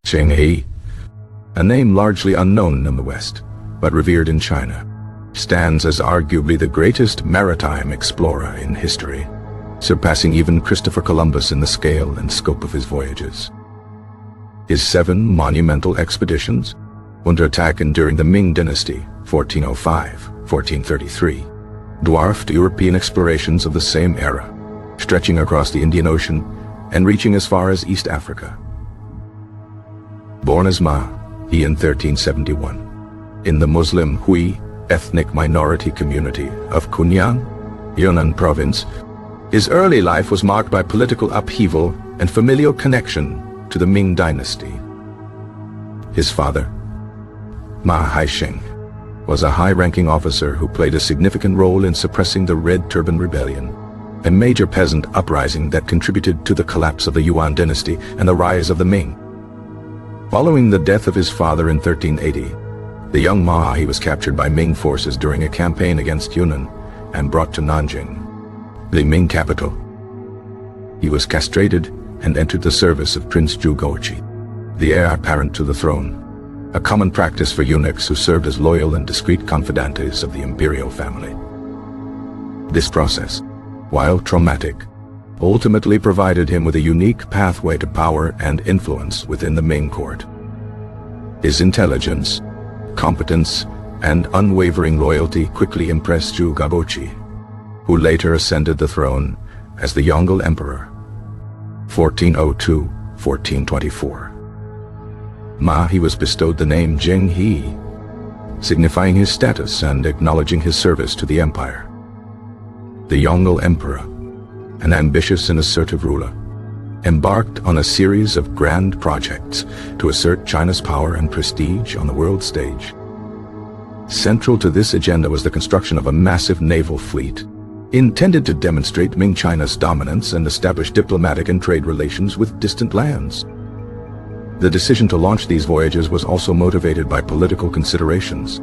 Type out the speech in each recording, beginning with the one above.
Zheng He, a name largely unknown in the West, but revered in China, stands as arguably the greatest maritime explorer in history, surpassing even Christopher Columbus in the scale and scope of his voyages. His 7 monumental expeditions, undertaken during the Ming Dynasty, 1405-1433, dwarfed European explorations of the same era, stretching across the Indian Ocean and reaching as far as East Africa. Born as Ma, he in 1371, in the Muslim Hui ethnic minority community of Kunyang, Yunnan province, his early life was marked by political upheaval and familial connection to the Ming dynasty. His father, Ma Haisheng, was a high-ranking officer who played a significant role in suppressing the Red Turban Rebellion, a major peasant uprising that contributed to the collapse of the Yuan dynasty and the rise of the Ming. Following the death of his father in 1380, the young Ma He was captured by Ming forces during a campaign against Yunnan and brought to Nanjing, the Ming capital. He was castrated and entered the service of Prince Zhu Guoqi, the heir apparent to the throne, a common practice for eunuchs who served as loyal and discreet confidants of the imperial family. This process, while traumatic, ultimately provided him with a unique pathway to power and influence within the Ming court. His intelligence, competence, and unwavering loyalty quickly impressed Zhu Guoqi, who later ascended the throne as the Yongle Emperor, 1402-1424. Ma He was bestowed the name Zheng He, signifying his status and acknowledging his service to the empire. The Yongle Emperor, an ambitious and assertive ruler, embarked on a series of grand projects to assert China's power and prestige on the world stage. Central to this agenda was the construction of a massive naval fleet, intended to demonstrate Ming China's dominance and establish diplomatic and trade relations with distant lands. The decision to launch these voyages was also motivated by political considerations,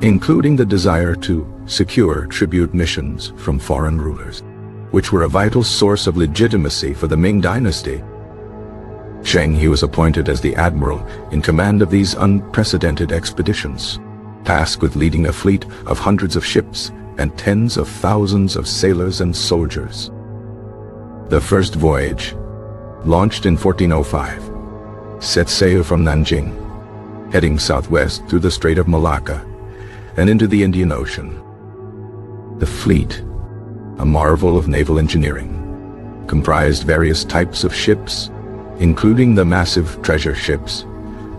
including the desire to secure tribute missions from foreign rulers, which were a vital source of legitimacy for the Ming dynasty. Zheng He was appointed as the admiral in command of these unprecedented expeditions, tasked with leading a fleet of hundreds of ships and tens of thousands of sailors and soldiers. The first voyage, launched in 1405, set sail from Nanjing, heading southwest through the Strait of Malacca and into the Indian Ocean. The fleet, a marvel of naval engineering, comprised various types of ships, including the massive treasure ships,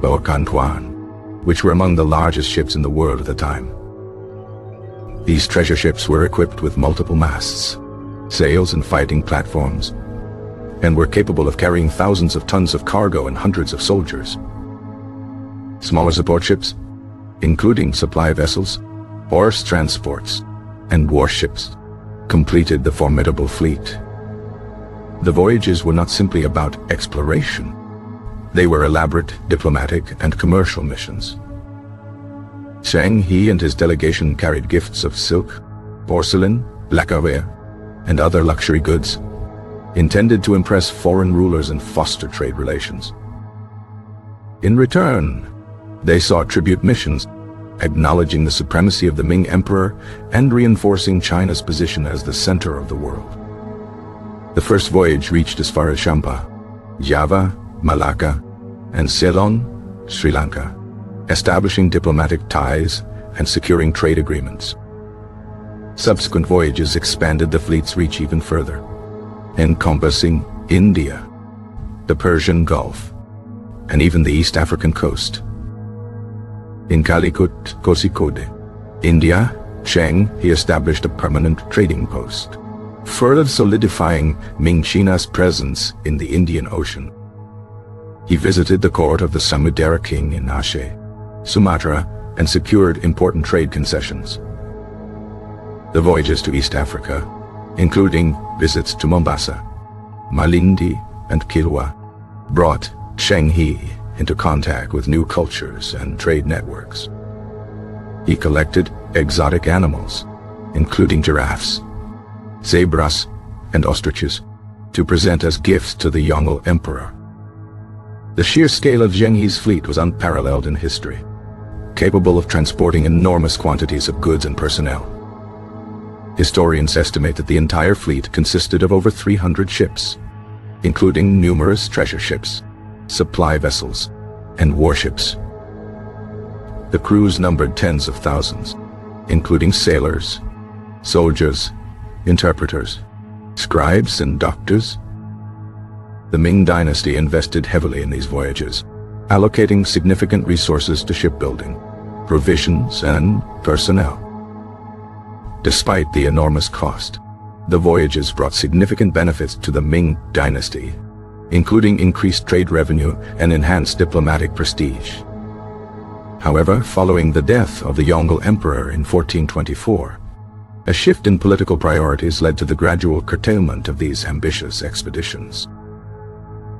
Boacantuan, which were among the largest ships in the world at the time. These treasure ships were equipped with multiple masts, sails and fighting platforms, and were capable of carrying thousands of tons of cargo and hundreds of soldiers. Smaller support ships, including supply vessels, horse transports, and warships, completed the formidable fleet. The voyages were not simply about exploration. They were elaborate diplomatic and commercial missions. Zheng He and his delegation carried gifts of silk, porcelain, lacquerware, and other luxury goods, intended to impress foreign rulers and foster trade relations. In return, they sought tribute missions, acknowledging the supremacy of the Ming Emperor and reinforcing China's position as the center of the world. The first voyage reached as far as Champa, Java, Malacca, and Ceylon, Sri Lanka, establishing diplomatic ties and securing trade agreements. Subsequent voyages expanded the fleet's reach even further, encompassing India, the Persian Gulf, and even the East African coast. In Calicut, Kozhikode, India, Zheng He established a permanent trading post, further solidifying Ming China's presence in the Indian Ocean. He visited the court of the Samudera king in Aceh, Sumatra, and secured important trade concessions. The voyages to East Africa, including visits to Mombasa, Malindi, and Kilwa, brought Zheng He into contact with new cultures and trade networks. He collected exotic animals, including giraffes, zebras, and ostriches, to present as gifts to the Yongle Emperor. The sheer scale of Zheng He's fleet was unparalleled in history, capable of transporting enormous quantities of goods and personnel. Historians estimate that the entire fleet consisted of over 300 ships, including numerous treasure ships, supply vessels, and warships. The crews numbered tens of thousands, including sailors, soldiers, interpreters, scribes, and doctors. The Ming dynasty invested heavily in these voyages, allocating significant resources to shipbuilding, provisions, and personnel. Despite the enormous cost, the voyages brought significant benefits to the Ming dynasty, including increased trade revenue and enhanced diplomatic prestige. However, following the death of the Yongle Emperor in 1424, a shift in political priorities led to the gradual curtailment of these ambitious expeditions.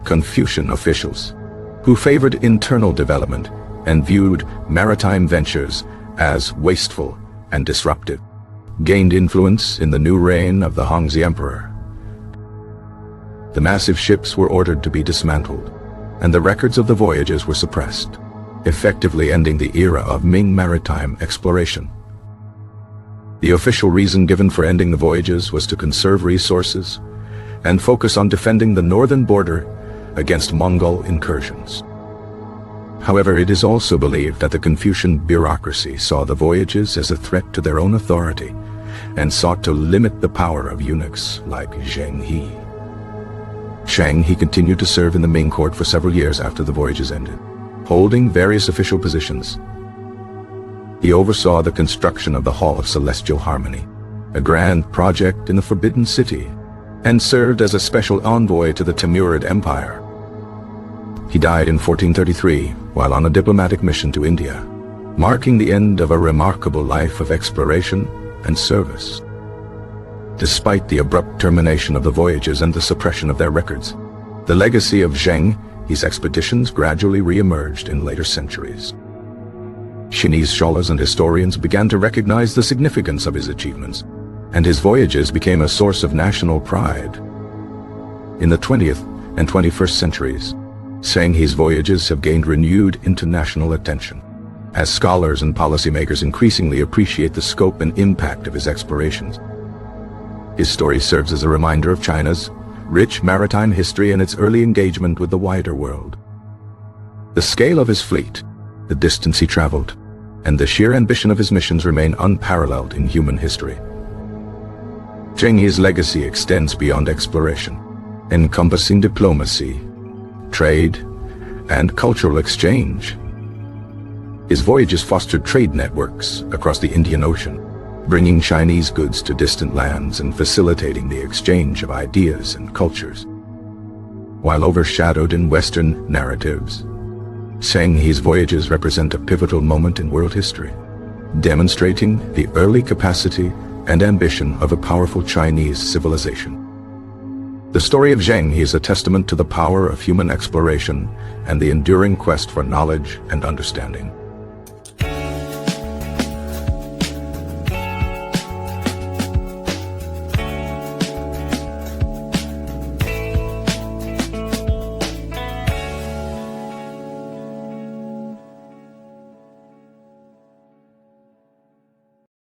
Confucian officials, who favored internal development and viewed maritime ventures as wasteful and disruptive, gained influence in the new reign of the Hongzhi Emperor. The massive ships were ordered to be dismantled, and the records of the voyages were suppressed, effectively ending the era of Ming maritime exploration. The official reason given for ending the voyages was to conserve resources and focus on defending the northern border against Mongol incursions. However, it is also believed that the Confucian bureaucracy saw the voyages as a threat to their own authority and sought to limit the power of eunuchs like Zheng He. Zheng He continued to serve in the Ming court for several years after the voyages ended, holding various official positions. He oversaw the construction of the Hall of Celestial Harmony, a grand project in the Forbidden City, and served as a special envoy to the Timurid Empire. He died in 1433 while on a diplomatic mission to India, marking the end of a remarkable life of exploration and service. Despite the abrupt termination of the voyages and the suppression of their records, the legacy of Zheng He's expeditions gradually re-emerged in later centuries. Chinese scholars and historians began to recognize the significance of his achievements, and his voyages became a source of national pride. In the 20th and 21st centuries, Zheng He's voyages have gained renewed international attention, as scholars and policymakers increasingly appreciate the scope and impact of his explorations. His story serves as a reminder of China's rich maritime history and its early engagement with the wider world. The scale of his fleet, the distance he traveled, and the sheer ambition of his missions remain unparalleled in human history. Zheng He's legacy extends beyond exploration, encompassing diplomacy, trade, and cultural exchange. His voyages fostered trade networks across the Indian Ocean, bringing Chinese goods to distant lands and facilitating the exchange of ideas and cultures. While overshadowed in Western narratives, Zheng He's voyages represent a pivotal moment in world history, demonstrating the early capacity and ambition of a powerful Chinese civilization. The story of Zheng He is a testament to the power of human exploration and the enduring quest for knowledge and understanding.